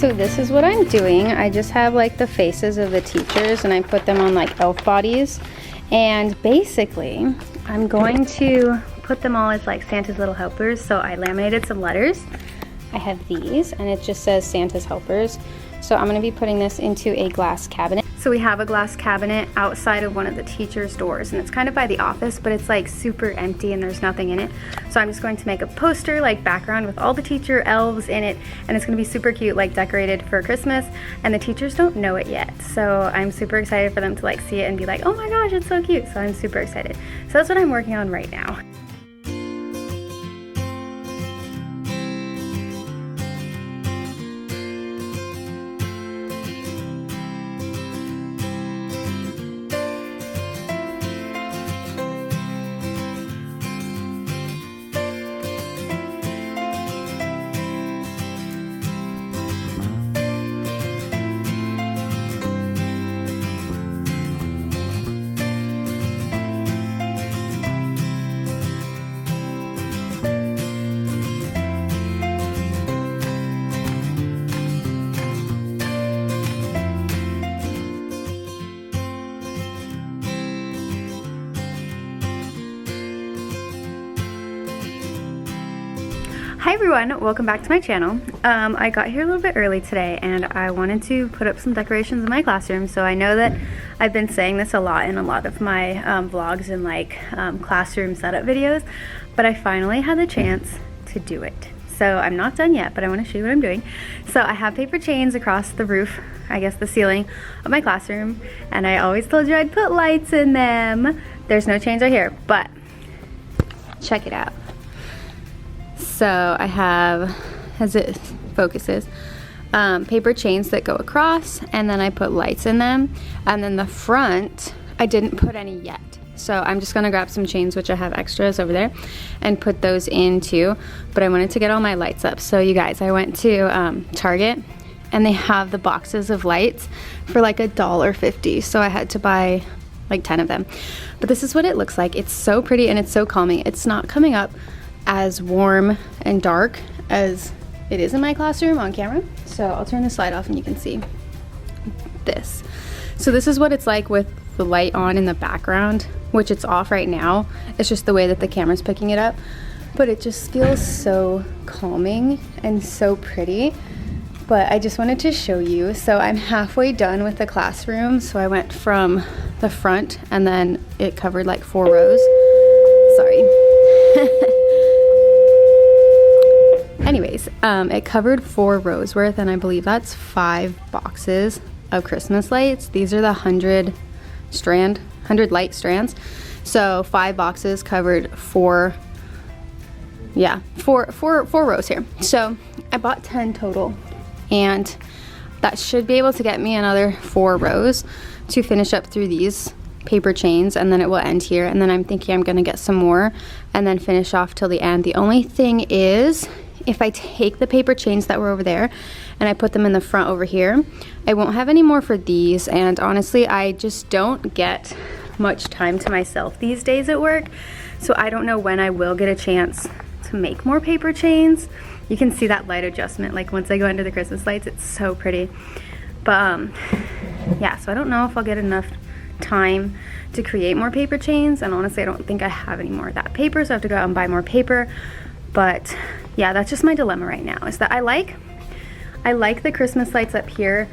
So this is what I'm doing. I just have like the faces of the teachers and I put them on like elf bodies. And basically, I'm going to put them all as like Santa's little helpers. So I laminated some letters. I have these and it just says Santa's helpers. So I'm gonna be putting this into a glass cabinet. So we have a glass cabinet outside of one of the teacher's doors and it's kind of by the office, but it's like super empty and there's nothing in it. So I'm just going to make a poster like background with all the teacher elves in it, and it's gonna be super cute, like decorated for Christmas, and the teachers don't know it yet. So I'm super excited for them to like see it and be like, oh my gosh, it's so cute. So I'm super excited. So that's what I'm working on right now. Hi everyone, welcome back to my channel. I got here a little bit early today and I wanted to put up some decorations in my classroom. So I know that I've been saying this a lot in a lot of my vlogs and like classroom setup videos, but I finally had the chance to do it. So I'm not done yet, but I want to show you what I'm doing. So I have paper chains across the roof, I guess the ceiling of my classroom, and I always told you I'd put lights in them. There's no chains right here, but check it out. So I have, as it focuses, paper chains that go across, and then I put lights in them, and then the front I didn't put any yet. So I'm just gonna grab some chains, which I have extras over there, and put those in too, but I wanted to get all my lights up. So you guys, I went to Target and they have the boxes of lights for like $1.50, so I had to buy like 10 of them. But this is what it looks like. It's so pretty and it's so calming. It's not coming up as warm and dark as it is in my classroom on camera. So I'll turn the slide off and you can see this. So this is what it's like with the light on in the background, which it's off right now. It's just the way that the camera's picking it up, but it just feels so calming and so pretty. But I just wanted to show you. So I'm halfway done with the classroom. So I went from the front and then it covered like 4 rows. Sorry. Anyways, it covered 4 rows worth, and I believe that's 5 boxes of Christmas lights. These are the 100 light strands. So 5 boxes covered 4 rows here. So I bought 10 total, and that should be able to get me another 4 rows to finish up through these paper chains, and then it will end here. And then I'm thinking I'm gonna get some more and then finish off till the end. The only thing is, if I take the paper chains that were over there and I put them in the front over here, I won't have any more for these. And honestly, I just don't get much time to myself these days at work. So I don't know when I will get a chance to make more paper chains. You can see that light adjustment, like once I go into the Christmas lights, it's so pretty. But yeah, so I don't know if I'll get enough time to create more paper chains. And honestly, I don't think I have any more of that paper, so I have to go out and buy more paper. But yeah, that's just my dilemma right now, is that I like the Christmas lights up here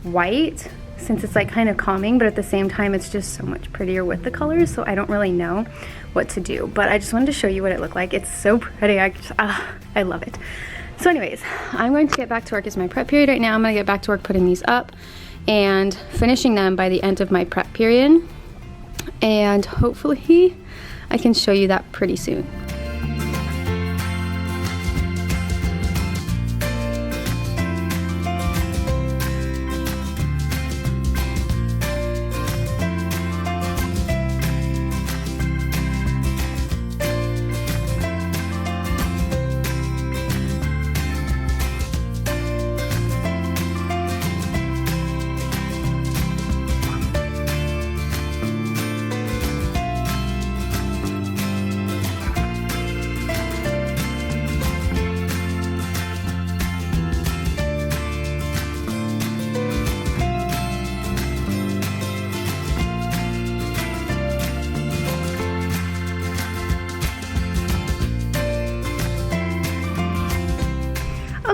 white, since it's like kind of calming, but at the same time it's just so much prettier with the colors, so I don't really know what to do. But I just wanted to show you what it looked like. It's so pretty. I love it. So anyways, I'm going to get back to work. It's my prep period right now. I'm gonna get back to work putting these up and finishing them by the end of my prep period, and hopefully I can show you that pretty soon.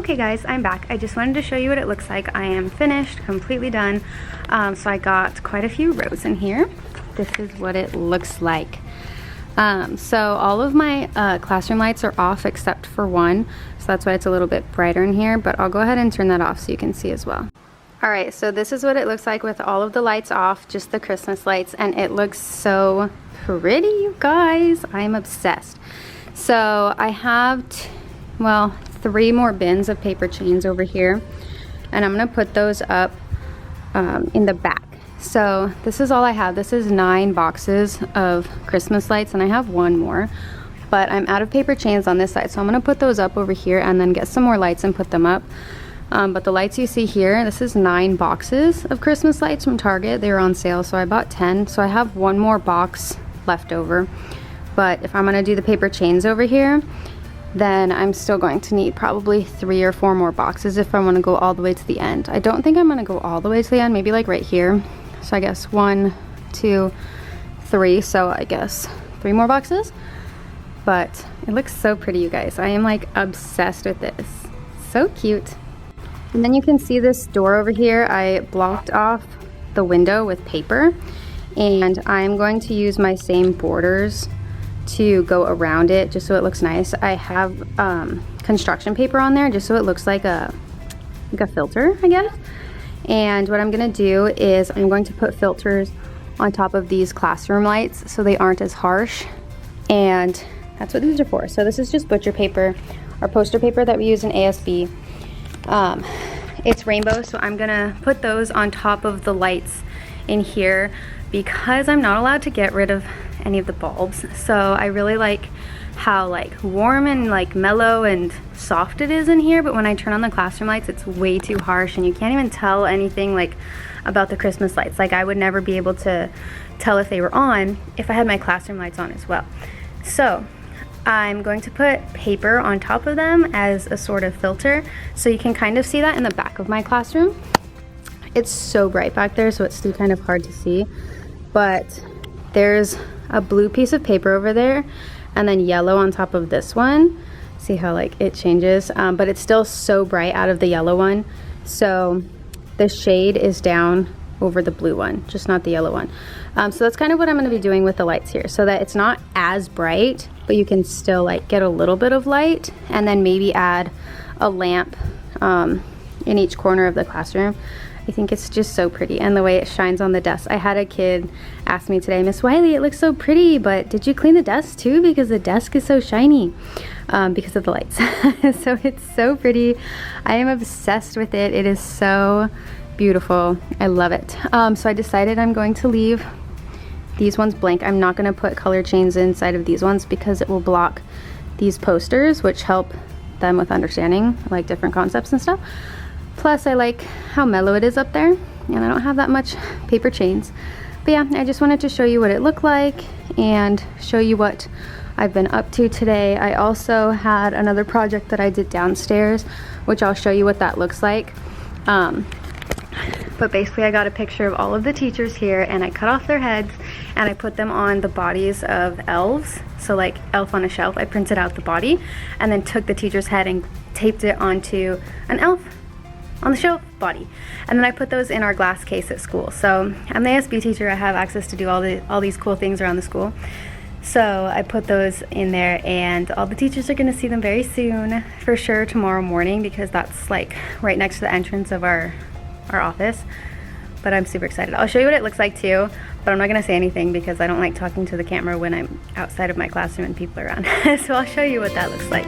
Okay guys, I'm back. I just wanted to show you what it looks like. I am finished, completely done. So I got quite a few rows in here. This is what it looks like. So all of my classroom lights are off except for one. So that's why it's a little bit brighter in here, but I'll go ahead and turn that off so you can see as well. All right, so this is what it looks like with all of the lights off, just the Christmas lights, and it looks so pretty, you guys. I'm obsessed. So I have, well, 3 more bins of paper chains over here, and I'm gonna put those up in the back. So this is all I have. This is 9 boxes of Christmas lights, and I have 1 more, but I'm out of paper chains on this side, so I'm gonna put those up over here and then get some more lights and put them up. But the lights you see here, this is 9 boxes of Christmas lights from Target. They were on sale, so I bought 10. So I have 1 more box left over. But if I'm gonna do the paper chains over here, then I'm still going to need probably 3 or 4 more boxes if I wanna go all the way to the end. I don't think I'm gonna go all the way to the end, maybe like right here. So I guess 1, 2, 3, so I guess 3 more boxes. But it looks so pretty, you guys. I am like obsessed with this. So cute. And then you can see this door over here. I blocked off the window with paper, and I'm going to use my same borders to go around it just so it looks nice. I have construction paper on there just so it looks like a filter, I guess. And what I'm gonna do is I'm going to put filters on top of these classroom lights so they aren't as harsh, and that's what these are for. So this is just butcher paper, or poster paper that we use in ASB. It's rainbow, so I'm gonna put those on top of the lights in here because I'm not allowed to get rid of any of the bulbs. So I really like how like warm and like mellow and soft it is in here, but when I turn on the classroom lights, it's way too harsh and you can't even tell anything like about the Christmas lights. Like I would never be able to tell if they were on if I had my classroom lights on as well. So I'm going to put paper on top of them as a sort of filter, so you can kind of see that in the back of my classroom. It's so bright back there, so it's still kind of hard to see, but there's a blue piece of paper over there and then yellow on top of this one. See how like it changes, but it's still so bright out of the yellow one, so the shade is down over the blue one, just not the yellow one. So that's kind of what I'm going to be doing with the lights here, so that it's not as bright, but you can still like get a little bit of light, and then maybe add a lamp in each corner of the classroom. I think it's just so pretty, and the way it shines on the desk. I had a kid ask me today, Miss Wiley, it looks so pretty, but did you clean the desk too? Because the desk is so shiny because of the lights. So it's so pretty. I am obsessed with it. It is so beautiful. I love it. So I decided I'm going to leave these ones blank. I'm not going to put color chains inside of these ones because it will block these posters, which help them with understanding like different concepts and stuff. Plus I like how mellow it is up there, and I don't have that much paper chains. But yeah, I just wanted to show you what it looked like and show you what I've been up to today. I also had another project that I did downstairs, which I'll show you what that looks like. But basically I got a picture of all of the teachers here, and I cut off their heads and I put them on the bodies of elves. So like Elf on a Shelf, I printed out the body and then took the teacher's head and taped it onto an elf on the shelf body, and then I put those in our glass case at school. So I'm the ASB teacher, I have access to do all these cool things around the school. So I put those in there, and all the teachers are gonna see them very soon, for sure tomorrow morning, because that's like right next to the entrance of our office. But I'm super excited. I'll show you what it looks like too, but I'm not gonna say anything because I don't like talking to the camera when I'm outside of my classroom and people are around. So I'll show you what that looks like.